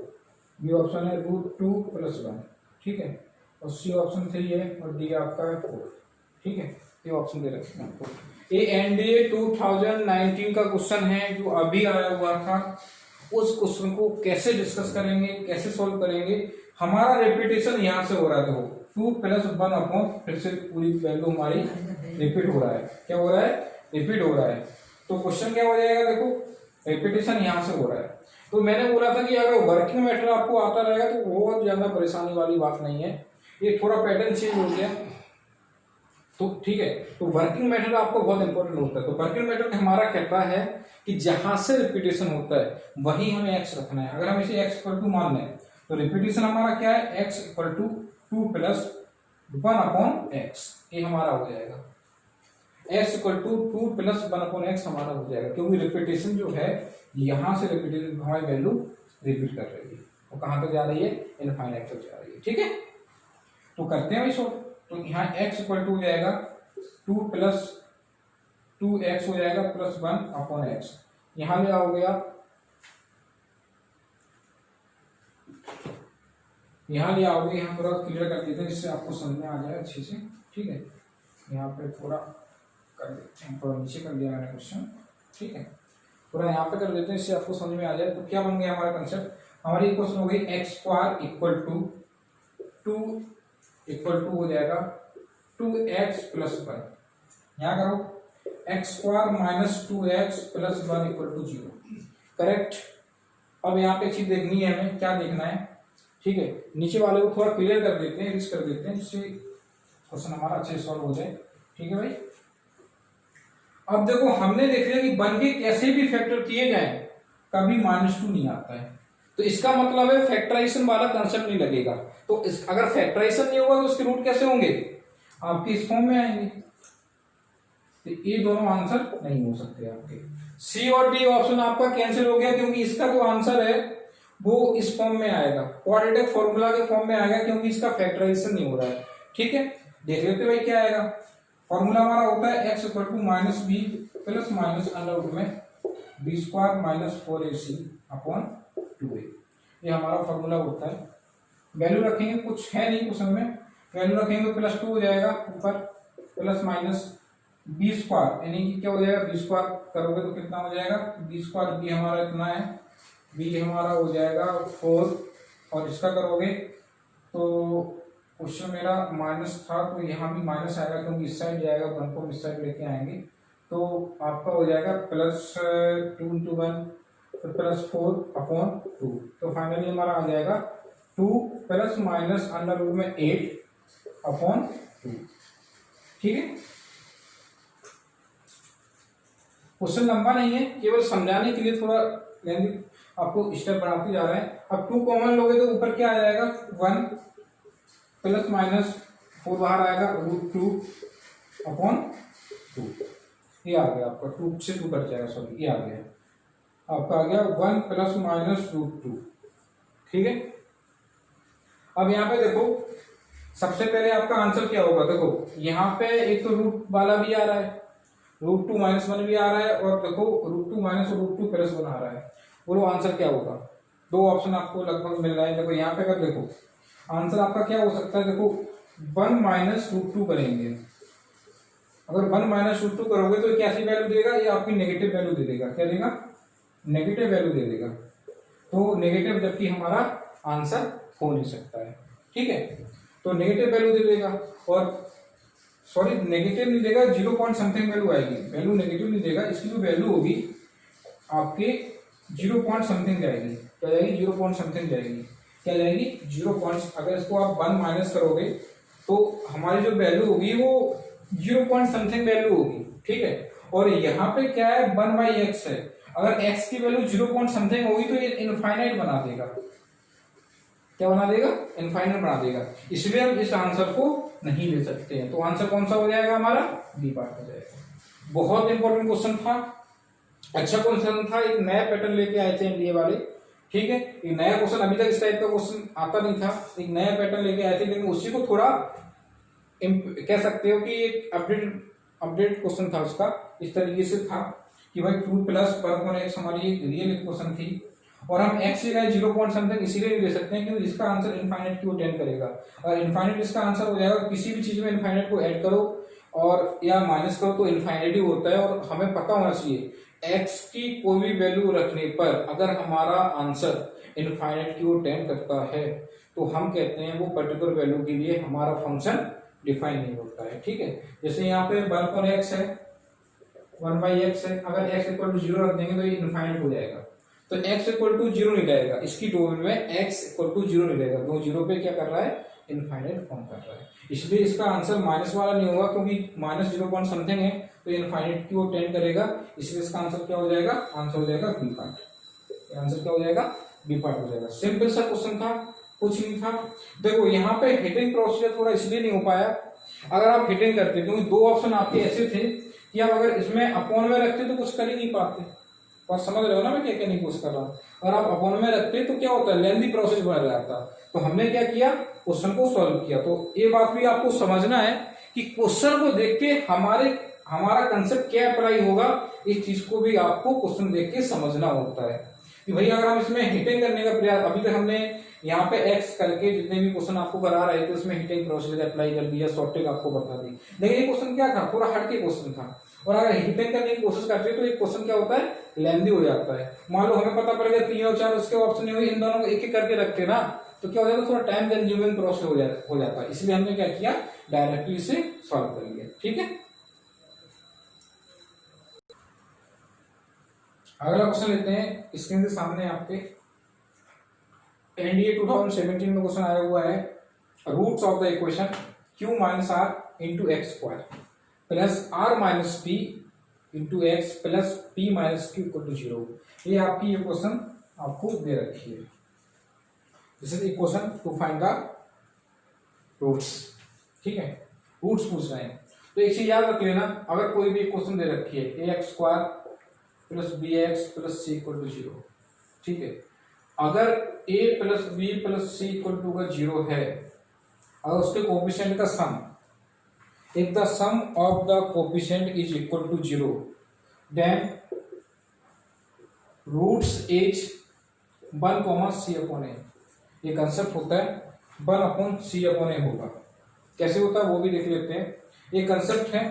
बी ऑप्शन है √2 प्लस 1, ठीक है, और सी ऑप्शन 3 है, और डी आपका है 4। ठीक है, ये ऑप्शन दे रखे हैं। ये एनडीए 2019 का क्वेश्चन है जो अभी आया हुआ था। उस क्वेश्चन को कैसे डिस्कस करेंगे, कैसे सॉल्व करेंगे, हमारा रिपीटेशन यहाँ से हो रहा है। देखो 2 प्लस 1 अपॉन, फिर से पूरी वैल्यू हमारी रिपीट हो रहा है। क्या हो रहा है, रिपीट हो रहा है। तो क्वेश्चन क्या हो जाएगा, देखो रिपीटेशन यहाँ से हो रहा है। तो मैंने बोला था कि अगर वर्किंग मेथड आपको आता रहेगा तो बहुत ज्यादा परेशानी वाली बात नहीं है, ये थोड़ा पैटर्न चेंज हो गया तो ठीक है। तो वर्किंग मेथड आपको बहुत इंपॉर्टेंट होता है। तो वर्किंग मेथड हमारा कहता है कि जहां से रिपीटेशन होता है वही हमें एक्स रखना है। अगर हम इसे एक्स इक्वल टू मान लें तो रिपीटेशन हमारा क्या है, x equal to 2 plus 1 upon x, ये हमारा हो जाएगा। X equal to 2 plus 1 upon x हमारा हो जाएगा, क्योंकि रिपीटेशन जो है यहां से रिपीटेशन हमारी वैल्यू रिपीट कर रही है, वो कहां तक जा रही है, इनफाइनाइट तक जा रही है। ठीक है, तो करते हैं इसको। तो यहाँ x इक्वल टू हो जाएगा 2 प्लस 2x हो जाएगा प्लस 1 अपॉन एक्स। यहां ले आओगे आप, यहाँ ले आओगे, यहाँ थोड़ा क्लियर कर देते हैं जिससे आपको समझ में आ जाए अच्छे से। ठीक है, यहाँ पे थोड़ा कर देते हैं, थोड़ा नीचे कर दिया मैंने क्वेश्चन। ठीक है, थोड़ा यहाँ पे कर देते हैं इससे आपको समझ में आ जाए। तो क्या बन गया हमारा कंसेप्ट, हमारी इक्वेशन हो गई x square equal to 2 equal to हो जाएगा 2x प्लस 1। यहाँ करो x square minus 2x plus 1 equal to 0। Correct. अब यहाँ पे चीज देखनी है हमें, क्या देखना है, ठीक है, नीचे वाले को थोड़ा क्लियर कर देते हैं, रिस्क कर देते हैं जिससे क्वेश्चन हमारा अच्छे से सॉल्व हो जाए। ठीक है भाई, अब देखो हमने देख लिया कि बन के कैसे भी फैक्टर किए जाए कभी -2 नहीं आता है, तो इसका मतलब है फैक्टराइजेशन वाला कंसेप्ट नहीं लगेगा। तो अगर फैक्टराइजेशन नहीं होगा तो उसके रूट कैसे होंगे, आपके इस फॉर्म में आएंगे। तो ये दोनों आंसर नहीं हो सकते आपके, सी और डी ऑप्शन आपका कैंसिल हो गया, क्योंकि इसका जो आंसर है वो इस फॉर्म में आएगा, क्वाड्रेटिक फॉर्मूला के फॉर्म में आएगा, क्योंकि इसका फैक्टराइजेशन नहीं हो रहा है। ठीक है, देख लेते भाई क्या आएगा। फॉर्मूला हमारा होता है x equal to minus b plus minus under root में b square minus 4ac upon 2a, ये हमारा फॉर्मूला होता है। वैल्यू रखेंगे, कुछ है नहीं क्वेश्चन में, वैल्यू रखेंगे प्लस 2 हो जाएगा ऊपर, प्लस माइनस बी स्क्वायर, यानी कि क्या हो जाएगा, बी स्क्वायर करोगे तो कितना हो जाएगा, बी स्क्वायर, बी हमारा इतना है, बी हमारा हो जाएगा 4, और इसका करोगे तो क्वेश्चन मेरा माइनस था तो यहाँ भी माइनस आएगा, क्योंकि इस साइड जाएगा, 1 को इस साइड लेके आएंगे तो आपका हो जाएगा प्लस 2 इंटू 1 प्लस 4 अपॉन 2। तो फाइनली हमारा आ जाएगा 2 प्लस माइनस अंडर रूट में 8 अपॉन 2। ठीक है, क्वेश्चन लंबा नहीं है, केवल समझाने के लिए थोड़ा लेंदी आपको स्टेप बढ़ाते जा रहे हैं। अब 2 कॉमन लोगे तो ऊपर क्या आ जाएगा, 1 प्लस माइनस 4 बाहर आएगा, √2 अपॉन 2, ये आ गया आपका, 2 से 2 कट जाएगा, सॉरी ये आ गया आपका, आ गया 1 प्लस माइनस √2। ठीक है, अब यहाँ पे देखो सबसे पहले आपका आंसर क्या होगा, देखो यहाँ पे एक तो रूट वाला भी आ रहा है, √2 माइनस 1 भी आ रहा है, और देखो √2 माइनस √2 प्लस 1 आ रहा है, बोलो आंसर क्या होगा। 2 ऑप्शन आपको लगभग मिल रहा है। देखो यहाँ पे अगर देखो आंसर आपका क्या हो सकता है, देखो 1 माइनस √2 करेंगे, अगर 1 माइनस √2 करोगे तो कैसी वैल्यू देगा, ये आपकी नेगेटिव वैल्यू दे देगा, क्या देगा, नेगेटिव वैल्यू दे देगा। तो नेगेटिव जबकि हमारा आंसर हो नहीं सकता है। ठीक है, तो नेगेटिव वैल्यू दे देगा, और सॉरी नेगेटिव नहीं देगा, 0 पॉइंट समथिंग वैल्यू आएगी, वैल्यू नेगेटिव नहीं देगा, इसकी जो वैल्यू होगी आपके 0 पॉइंट समथिंग जाएगी, क्या जाएगी, 0 पॉइंट समथिंग जाएगी, क्या जाएगी, 0 पॉइंट। अगर इसको आप 1 माइनस करोगे तो हमारी जो वैल्यू होगी वो 0 पॉइंट समथिंग वैल्यू होगी। ठीक है, और यहाँ पे क्या है, 1/x है, अगर x की वैल्यू 0 पॉइंट समथिंग होगी तो ये इनफाइनाइट बना देगा, क्या बना देगा, इनफाइनाइट बना देगा, इसलिए हम इस आंसर को नहीं ले सकते हैं। तो आंसर कौन सा हो जाएगा हमारा, बी पार्ट हो जाएगा। बहुत इंपॉर्टेंट क्वेश्चन था, अच्छा क्वेश्चन था, एक नया पैटर्न लेके आए थे एनडीए वाले। ठीक है, एक नया क्वेश्चन, अभी तक इस टाइप का क्वेश्चन आता नहीं था, एक नया पैटर्न लेके आए थे, लेकिन उसी को थोड़ा कह सकते हो कि एक अपडेट क्वेश्चन था उसका, इस तरीके से था कि भाई 2 प्लस 1/x हमारी रियल इक्वेशन थी, और हम x की जगह 0 पॉइंट समथिंग इसीलिए नहीं ले सकते हैं क्योंकि इसका आंसर इनफाइनाइट की ओर टेंड करेगा। अगर इनफाइनाइट इसका आंसर हो जाएगा, किसी भी चीज में इनफाइनाइट को ऐड करो और या माइनस करो तो इनफाइनाइट ही होता है, और हमें पता होना चाहिए x की कोई भी वैल्यू रखने पर अगर हमारा आंसर इनफाइनाइट की ओर टेंड करता है तो हम कहते हैं वो पर्टिकुलर वैल्यू के लिए हमारा फंक्शन डिफाइन नहीं होता है। ठीक है, जैसे यहाँ पे 1/x है, 1/x है, अगर x इक्वल टू 0 रख देंगे तो ये इनफाइनाइट हो जाएगा। तो x इक्वल टू 0 नहीं रहेगा, इसकी डोमेन में x इक्वल टू 0 नहीं रहेगा, तो 0 पे क्या कर रहा है, इनफाइनाइट फॉर्म कर रहा है। इसलिए इसका आंसर माइनस वाला नहीं होगा, क्योंकि माइनस 0 पॉइंट समथिंग है तो इनफाइनाइट की ओर टेंड करेगा, इसलिए इसका आंसर क्या हो जाएगा, आंसर हो जाएगा बी पार्ट। आंसर क्या हो जाएगा, बी पार्ट हो जाएगा। सिंपल सा क्वेश्चन था, कुछ नहीं था। देखो यहाँ पे हिटिंग प्रोसीजर थोड़ा इसलिए नहीं हो पाया, अगर आप हिटिंग करते, क्योंकि दो ऑप्शन आपके ऐसे थे कि आप अगर इसमें अपॉन में रखते तो कुछ कर ही नहीं पाते। और समझ रहे हो ना मैं क्या कहने की कोशिश कर रहा हूँ। अगर आप अपॉन में रखते तो क्या होता है, लेंथी प्रोसेस बढ़ जाता। तो हमने क्या किया, क्वेश्चन को सॉल्व किया। तो ये बात भी आपको समझना है कि क्वेश्चन को देख के हमारा कंसेप्ट क्या अप्लाई होगा, इस चीज को भी आपको क्वेश्चन देख के समझना होता है कि भाई अगर हम इसमें हिटिंग करने का प्रयास, अभी तक हमने यहाँ पे एक्स करके जितने भी क्वेश्चन आपको करा रहे थे उसमें हिटिंग प्रोसीजर अप्लाई कर दिया, शॉर्टेज आपको बता दी, लेकिन ये क्वेश्चन क्या था, पूरा हट के क्वेश्चन था। और अगर हिटिंग करने की कोशिश करते तो ये क्वेश्चन क्या होता है, लेंथी हो जाता है। मान लो हमें पता पड़ गया 3 और 4 उसके ऑप्शन नहीं हुए, इन दोनों को एक एक करके रखते ना तो क्या हो जाता है, थोड़ा टाइम कंज्यूमिंग प्रोसेस हो जाता है। इसलिए हमने क्या किया, डायरेक्टली इसे सॉल्व कर लिया। ठीक है, अगला क्वेश्चन लेते हैं, स्क्रीन के सामने आपके एनडीए 2017 में क्वेश्चन आया हुआ है, roots of the equation q minus r into x square plus r minus p into x plus p minus q equal to 0। ये आपकी ये क्वेश्चन आपको दे रखी है। This is equation to find the roots. ठीक है, रूट्स पूछ रहे हैं तो एक चीज याद रख लेना, अगर कोई भी क्वेश्चन दे रखी है a x square plus b x plus c equal to 0, ठीक है, अगर a plus b plus c equal to का 0 है, अगर उसके कोफिशिएंट का sum, if the sum of the coefficient is equal to 0 then roots is 1 c upon a। ये concept होता है 1 अपॉन c अपॉन a होगा। कैसे होता है वो भी देख लेते हैं। ये कंसेप्ट है,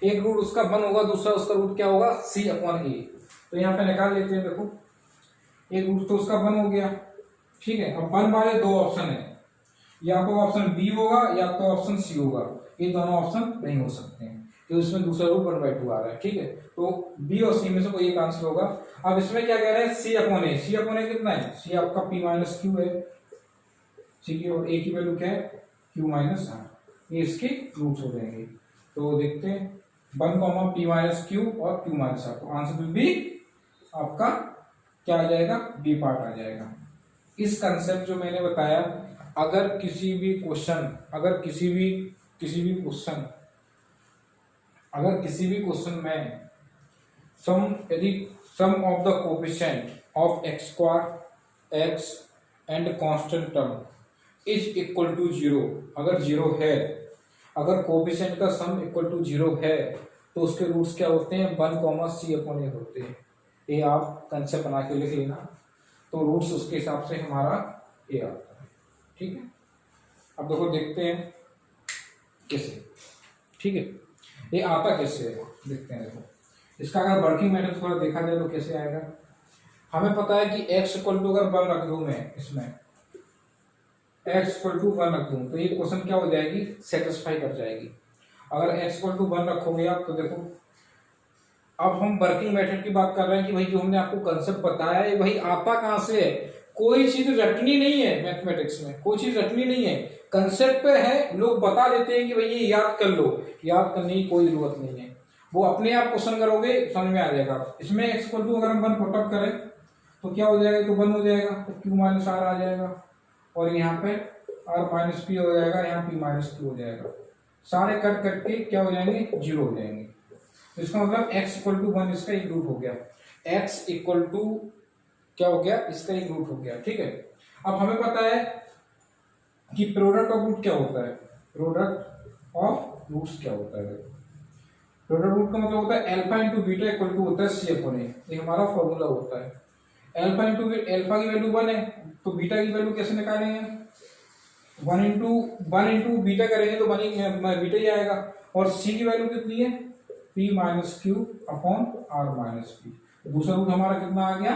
एक रूट उसका 1 होगा, दूसरा उसका रूट क्या होगा, c अपॉन a। तो यहाँ पे निकाल लेते हैं। देखो एक रूट तो उसका 1 हो गया, ठीक है। अब 1 वाले दो ऑप्शन है, या तो ऑप्शन बी होगा या तो ऑप्शन सी होगा, ये दोनों ऑप्शन नहीं हो सकते हैं तो इसमें दूसरा रूट 1/2 आ रहा है। ठीक है, तो बी और सी में से कोई एक आंसर होगा। अब इसमें क्या कह रहे हैं, सी अपॉन ए। सी अपॉन ए कितना है, सी आपका पी माइनस क्यू है, ठीक है, और ए की वैल्यू क्या है, क्यू माइनस आर। ये इसके रूट्स हो जाएंगे। तो देखते हैं 1 पी माइनस क्यू और क्यू माइनस आर, तो आंसर विल बी आपका क्या आ जाएगा, बी पार्ट आ जाएगा। इस कंसेप्ट जो मैंने बताया, अगर किसी भी क्वेश्चन में यदि sum of the coefficient of x square x and constant term is equal to 0, अगर 0 है, अगर कोफिशिएंट का सम इक्वल टू 0 है तो उसके रूट्स क्या होते हैं, 1 c अपॉन ए होते हैं। ये आप कंसेप्ट बना के लिख लेना। तो रूट्स उसके हिसाब से हमारा ए आता है। ठीक है, अब देखो देखते हैं कैसे। ठीक है, ये आता कैसे है देखते हैं। देखो इसका अगर वर्किंग मेथड थोड़ा देखा जाए तो कैसे आएगा। हमें पता है कि x इक्वल टू अगर 1 रख दूं मैं, इसमें x इक्वल टू 1 रख दूं तो ये क्वेश्चन क्या हो जाएगी, सेटिस्फाई कर जाएगी। अगर x इक्वल टू 1 रखोगे आप तो देखो, अब हम वर्किंग मेथड की बात कर रहे हैं कि भाई जो हमने आपको कंसेप्ट बताया है भाई आता कहां से है। कोई चीज रटनी नहीं है, मैथमेटिक्स में कोई चीज रटनी नहीं है, कंसेप्ट पे है। लोग बता देते हैं कि भाई ये याद कर लो, याद करने की कोई जरूरत नहीं है, वो अपने आप क्वेश्चन करोगे समझ में आ जाएगा। इसमें x इक्वल टू अगर हम 1 पुट अप करें तो क्या हो जाएगा, तो 1 हो जाएगा, तो q माइनस आर आ जाएगा, और यहाँ पे r माइनस पी हो जाएगा, यहाँ p माइनस क्यू हो जाएगा। सारे कट के क्या हो जाएंगे, 0 हो जाएंगे। तो इसका मतलब x इक्वल टू 1 इसका एक रूट हो गया, x इक्वल टू क्या हो गया, इसका एक रूट हो गया। ठीक है, अब हमें पता है कि प्रोडक्ट ऑफ रूट क्या होता है, प्रोडक्ट ऑफ रूट्स क्या होता है। प्रोडक्ट रूट का मतलब होता है alpha into beta equal to होता है सी अपॉन ए। ये हमारा फॉर्मूला होता है। अल्फा की वैल्यू 1 है तो बीटा की वैल्यू कैसे निकालेंगे, 1 इंटू बीटा करेंगे तो बीटा ही आएगा। और सी की वैल्यू कितनी है, p minus q upon r minus p. दूसरा रूट हमारा कितना आ गया,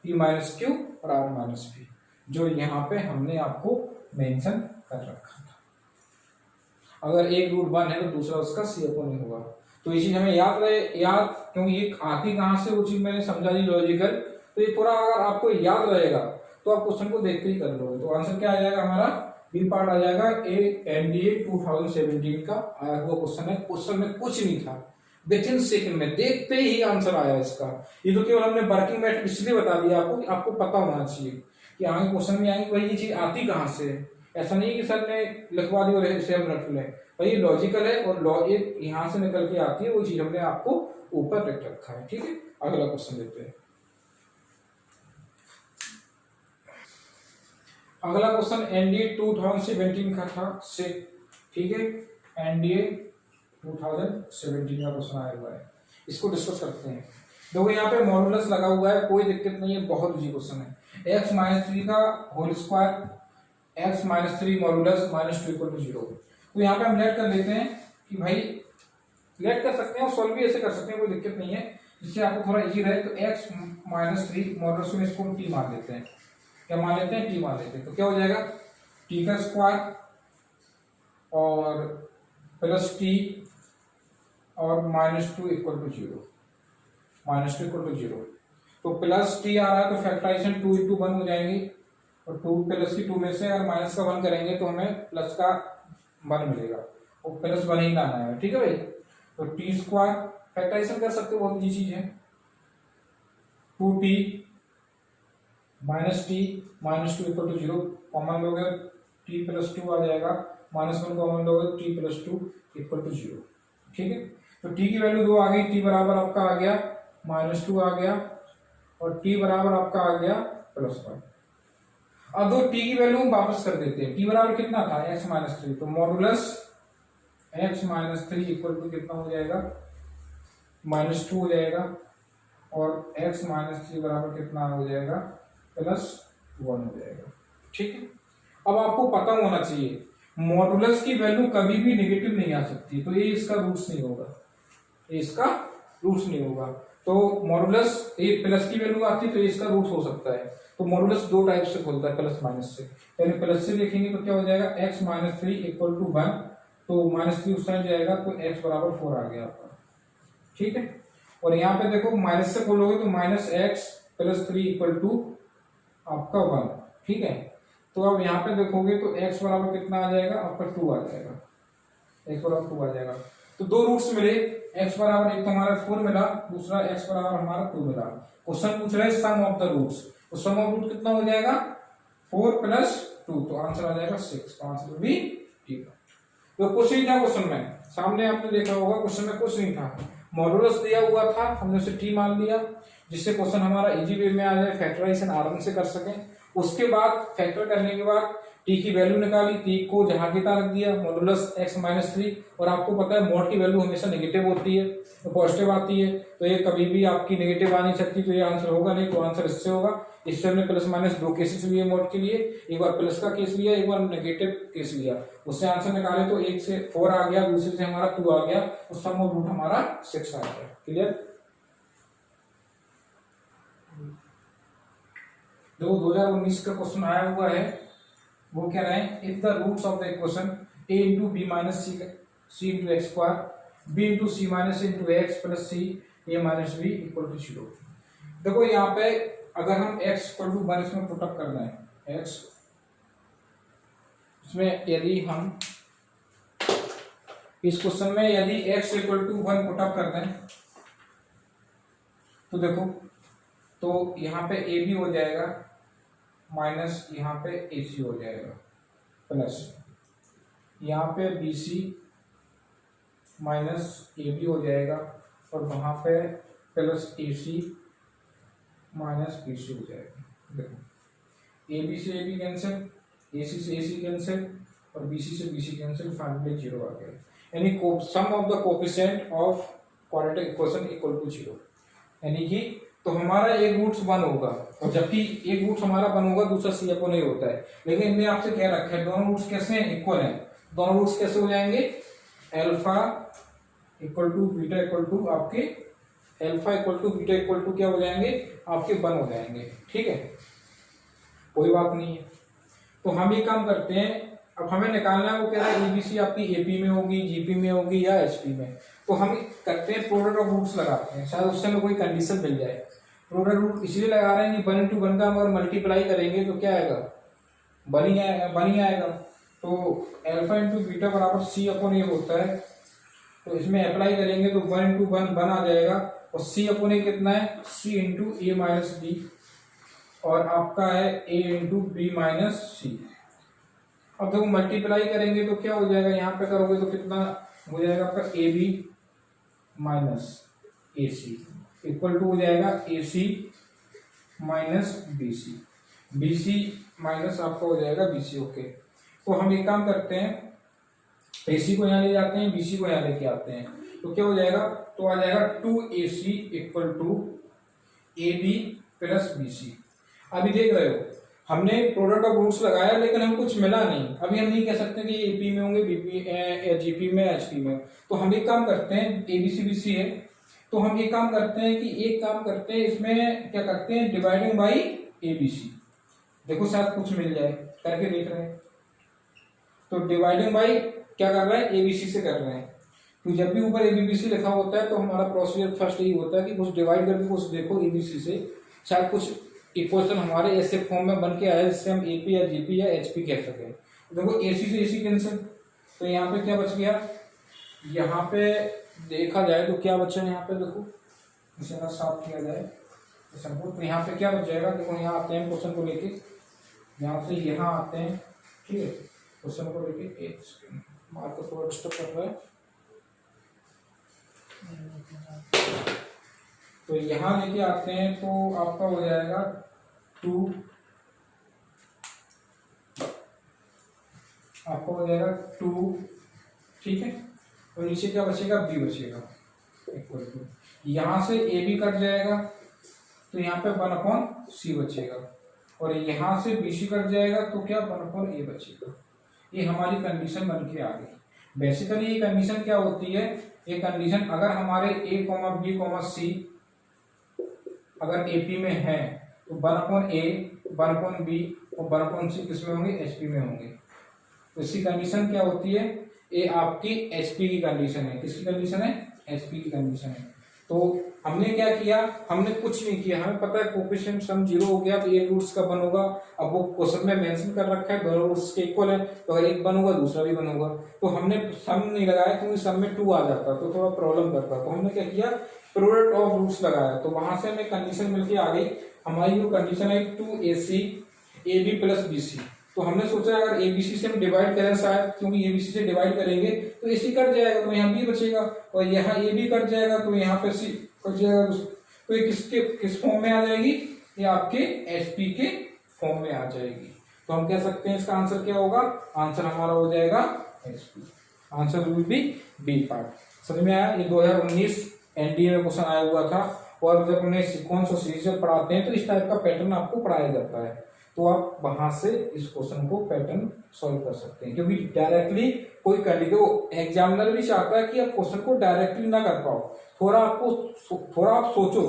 p माइनस क्यू और आर माइनस पी, जो यहाँ पे हमने आपको मेंशन कर रखा था। अगर एक रूट 1 है तो दूसरा उसका c अपॉन ए होगा। तो ये चीज हमें याद रहे, याद, क्योंकि ये आती कहाँ से वो चीज मैंने समझा दी लॉजिकल, तो ये पूरा अगर आपको याद रहेगा तो आप क्वेश्चन को देख के ही कर लोगे। तो आंसर क्या आ जाएगा हमारा, बी पार्ट आ जाएगा। एनडीए 2017 का आया हुआ क्वेश्चन है, क्वेश्चन में कुछ नहीं था, विद इन सेकंड में देखते ही आंसर आया इसका। ये तो केवल हमने वर्किंग मेथड इसलिए बता दिया आपको कि आपको पता होना चाहिए कि आगे क्वेश्चन में आएंगे भाई ये चीज आती कहाँ से है। ऐसा नहीं कि सर ने लिखवा दी और इसे हम रख लें, भाई लॉजिकल है और लॉजिक यहाँ से निकल के आती है, वो चीज हमने आपको ऊपर रख रखा है। ठीक है, अगला क्वेश्चन देखते हैं। अगला क्वेश्चन एनडीए 2017 का था से, ठीक है, एनडीए 2017 का क्वेश्चन आया हुआ है, इसको डिस्कस करते हैं। देखो यहाँ पे मॉडुलस लगा हुआ है, कोई दिक्कत नहीं है, बहुत इजी क्वेश्चन है। x माइनस 3 का whole square, x minus 3 modulus minus 2 equal to 0। तो यहाँ पे हम लेट कर लेते हैं कि भाई लेट कर सकते हैं और सॉल्व भी ऐसे कर सकते हैं, कोई दिक्कत नहीं है, जिससे आपको थोड़ा इजी रहे। तो x माइनस 3 मॉडुलस में इसको t मान लेते हैं, क्या मान लेते हैं, t मान लेते हैं। तो क्या हो जाएगा, t का स्क्वायर और प्लस t और minus 2 equal to 0, minus 2 equal to 0। तो प्लस t आ रहा है तो फैक्टराइजेशन 2 इंटू 1 हो जाएंगे, और 2 प्लस की 2 में से अगर माइनस का 1 करेंगे तो हमें प्लस का 1 मिलेगा, और प्लस 1 ही लाना है। ठीक है भाई, तो टी स्क्वायर फैक्टराइजेशन कर सकते हो, बहुत इजी चीज है। 2t minus t minus 2 equal to 0, common लोगे t प्लस 2 आ जाएगा, माइनस 1 कॉमन लोगे t प्लस 2 इक्वल टू 0। ठीक है, तो t की वैल्यू 2 आ गई, t बराबर आपका आ गया माइनस 2 आ गया, और t बराबर आपका आ गया प्लस 1। अब दो t की वैल्यू हम वापस कर देते हैं, t बराबर कितना था, x माइनस 3, तो modulus x minus 3 equal to कितना हो जाएगा, माइनस 2 हो जाएगा, और x माइनस 3 बराबर कितना हो जाएगा, प्लस 1 हो जाएगा। ठीक है, अब आपको पता होना चाहिए मॉडुलस की वैल्यू कभी भी नेगेटिव नहीं आ सकती, तो ये इसका रूट्स नहीं होगा, ये इसका रूट्स नहीं होगा। तो मॉडुलस ये प्लस की वैल्यू आती है तो इसका रूट हो सकता है। तो मॉडुलस दो टाइप से खुलता है, प्लस माइनस से। पहले प्लस से देखेंगे तो क्या हो जाएगा, x माइनस 3 इक्वल टू 1, तो माइनस 3 उस साइड जाएगा तो x बराबर 4 आ गया आपका। ठीक है, और यहाँ पे देखो माइनस से खोलोगे तो minus x plus 3 equal to आपका 1। ठीक है, तो अब यहाँ पे देखोगे तो x बराबर कितना आ जाएगा आपका 2 आ जाएगा, x बराबर 2 आ जाएगा। तो दो रूट्स मिले, x बराबर एक तो हमारा 4 मिला, दूसरा x बराबर हमारा 2 मिला। क्वेश्चन पूछ रहे सम ऑफ द रूट्स, तो सम ऑफ रूट कितना हो जाएगा 4 प्लस 2, तो आंसर आ जाएगा 6। तो आंसर भी ठीक है। तो कुछ नहीं था क्वेश्चन में, सामने आपने देखा होगा क्वेश्चन में कुछ नहीं था, मॉडुलस दिया हुआ था, हमने उसे t मान लिया, जिससे क्वेश्चन हमारा इजी वे में आ जाए, फैक्टराइजेशन आराम से कर सकें। उसके बाद फैक्टर करने के बाद t की वैल्यू निकाली, t को जहां की तहाँ रख दिया, मॉडुलस x माइनस 3, और आपको पता है मॉड की वैल्यू हमेशा नेगेटिव होती है, तो पॉजिटिव आती है, तो ये कभी भी आपकी नेगेटिव आ नहीं सकती, तो ये आंसर होगा नहीं। तो आंसर इससे होगा। इससे हमने प्लस माइनस दो केसेस लिए मॉड के लिए, एक बार प्लस का केस लिया, एक बार नेगेटिव केस लिया, उससे आंसर निकाले तो एक से 4 आ गया, दूसरे से हमारा 2 आ गया, तो सम ऑफ रूट हमारा 6 आ गया। क्लियर। जो 2019 का क्वेश्चन आया हुआ है वो कह रहे हैं, if the roots of the equation a into b minus c into x square b into c minus into x plus c a minus b equal to 0। देखो यहाँ पे अगर हम x इक्वल टू 1 इसमें पुटअप कर दें, x इसमें यदि हम इस क्वेश्चन में यदि x इक्वल टू 1 पुटअप कर दें तो देखो, तो यहाँ पे a भी हो जाएगा माइनस यहाँ पे AC हो जाएगा, प्लस यहाँ पे BC माइनस AB हो जाएगा, और वहां पे प्लस AC माइनस BC हो जाएगा। देखो AB से AB कैंसिल, AC से AC कैंसिल, और BC से BC कैंसिल, फाइनली 0 आ गया। यानी sum of the coefficient of quadratic equation equal to 0, यानी कि तो हमारा एक रूट्स 1 होगा, और जबकि एक रूट हमारा 1 होगा, दूसरा सी अपॉन ए होता है। लेकिन इनमें आपसे कह रखा है दोनों रूट्स कैसे हैं, इक्वल हैं। दोनों रूट्स कैसे हो जाएंगे, alpha equal to beta equal to आपके alpha equal to beta equal to क्या हो जाएंगे आपके 1 हो जाएंगे। ठीक है, कोई बात नहीं है। तो हम ये काम करते हैं, अब हमें निकालना है, वो कह रहा है एबीसी आपकी एपी में होगी, जीपी में होगी या एचपी में। तो हम करते हैं प्रोडक्ट ऑफ रूट्स लगाते हैं, शायद उससे हमें कोई कंडीशन मिल जाए। प्रोडक्ट रूट इसलिए लगा रहे हैं कि 1 into 1 का अगर मल्टीप्लाई करेंगे तो क्या आएगा, बन ही आएगा। तो अल्फा इंटू बीटा बराबर सी अपॉन ए होता है, तो इसमें अप्लाई करेंगे तो 1 into 1 1 आ जाएगा, और सी अपॉन ए कितना है, सी इंटू ए माइनस बी, और आपका है ए इंटू बी माइनस सी। अब जब मल्टीप्लाई करेंगे तो क्या हो जाएगा, यहाँ पे करोगे तो कितना हो जाएगा आपका a b minus a c equal to हो जाएगा a c minus b c, b c minus आपका हो जाएगा बी सी। ओके, तो हम एक काम करते हैं, ए सी को यहाँ ले जाते हैं, बी सी को यहाँ लेके आते हैं, तो क्या हो जाएगा, तो आ जाएगा 2AC equal to a b plus b c. अभी देख रहे हो हमने प्रोडक्ट ऑफ रूट्स लगाया लेकिन हम कुछ मिला नहीं, अभी हम नहीं कह सकते कि एपी में होंगे, बीपी जीपी में, एचपी में। तो हम एक काम करते हैं, एबीसी बीसी है, तो हम एक काम करते हैं कि इसमें क्या करते हैं, डिवाइडिंग बाई एबीसी। देखो शायद कुछ मिल जाए, करके देख रहे हैं। तो डिवाइडिंग बाई क्या कर रहे हैं, एबीसी से कर रहे हैं। तो जब भी ऊपर एबीसी लिखा होता है तो हमारा प्रोसीजर फर्स्ट यही होता है कि कुछ डिवाइड करके कुछ देखो एबीसी से, शायद कुछ इक्वेशन हमारे ऐसे फॉर्म में बन के आया जिससे हम एपी या जीपी या एचपी कह सके। देखो एसी से एसी कैंसिल, तो यहाँ पे क्या बच गया, यहाँ पे देखा जाए तो क्या बचा है, यहाँ पे देखो इसे अगर साफ किया जाए तो यहाँ पे क्या बच जाएगा, देखो यहाँ आते हैं क्वेश्चन को लेके, यहाँ से यहाँ आते हैं, ठीक है, क्वेश्चन को लेके एक सेकंड, मार्क को थोड़ा डिस्टर्ब कर रहा है। तो यहाँ लेके आते हैं तो आपका हो जाएगा 2, आपका हो जाएगा 2, ठीक है, और नीचे क्या बचेगा, बी बचेगा इक्वल टू, यहाँ से ए बी कट जाएगा तो यहाँ पे 1/c बचेगा, और यहाँ से बी सी कट जाएगा तो क्या 1/a बचेगा। ये हमारी कंडीशन बन के आ गई। बेसिकली ये कंडीशन क्या होती है, ये कंडीशन अगर हमारे a, b, c अगर एपी में है तो 1/a, 1/b और 1/c किस में होंगे, एचपी में होंगे। तो इसकी कंडीशन क्या होती है, ये आपकी एचपी की कंडीशन है। किसकी कंडीशन है, एचपी की कंडीशन है। तो हमने क्या किया, हमने कुछ नहीं किया, हमें पता है कोफिशिएंट सम 0 हो गया तो एक रूट्स का 1 होगा। अब वो क्वेश्चन में मेंशन कर रखा है दोनों रूट्स के इक्वल है, तो अगर एक 1 होगा दूसरा भी 1 होगा। तो हमने सम नहीं लगाया क्योंकि सम में 2 आ जाता तो थोड़ा प्रॉब्लम करता, तो हमने क्या किया, प्रोडक्ट ऑफ रूट्स लगाया। तो वहां से हमें कंडीशन मिलके आ गई, हमारी जो कंडीशन है 2AC AB प्लस BC। तो हमने सोचा अगर एबीसी से हम डिवाइड करें शायद, क्योंकि एबीसी से डिवाइड करेंगे तो एसी कट जाएगा तो यहाँ बी बचेगा, और यहाँ ए बी कट जाएगा तो यहाँ पे सी कट जाएगा। तो ये किस फॉर्म में आ जाएगी, ये आपके एचपी के फॉर्म में आ जाएगी। तो हम कह सकते हैं इसका आंसर क्या होगा, आंसर हमारा हो जाएगा एचपी, answer will be B part. समझ में आया, ये 2019 एनडीए में क्वेश्चन आया हुआ था, और जब उन्हें सीक्वेंस और सीरीज पढ़ाते हैं तो इस टाइप का पैटर्न आपको पढ़ाया जाता है। तो आप वहां से इस क्वेश्चन को पैटर्न सॉल्व कर सकते हैं, क्योंकि डायरेक्टली कोई कैंडिडेट एग्जामिनर भी चाहता है कि आप क्वेश्चन को डायरेक्टली ना कर पाओ, थोड़ा आप सोचो,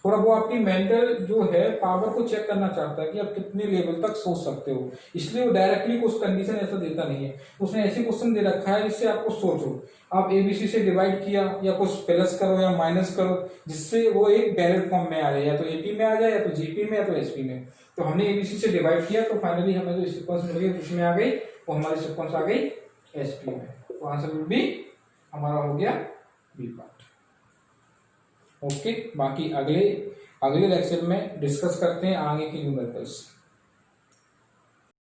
थोड़ा वो आपकी मेंटल जो है पावर को चेक करना चाहता है कि आप कितने लेवल तक सोच सकते हो। इसलिए वो डायरेक्टली कुछ कंडीशन ऐसा देता नहीं है, उसने ऐसे क्वेश्चन दे रखा है जिससे आपको सोचो, आप एबीसी से डिवाइड किया या कुछ प्लस करो या माइनस करो, जिससे वो एक बैलेंस फॉर्म में आ जाए, या तो एपी में आ जाए या तो जीपी में या तो एचपी में। तो हमने एबीसी से डिवाइड किया तो फाइनली हमें जो सीक्वेंस मिल गई उसमें आ गई, वो हमारी सीक्वेंस आ गई एचपी में। तो आंसर विल बी हमारा हो गया बी पार्ट। ओके, बाकी अगले लेक्चर में डिस्कस करते हैं आगे की न्यूमेरिकल्स।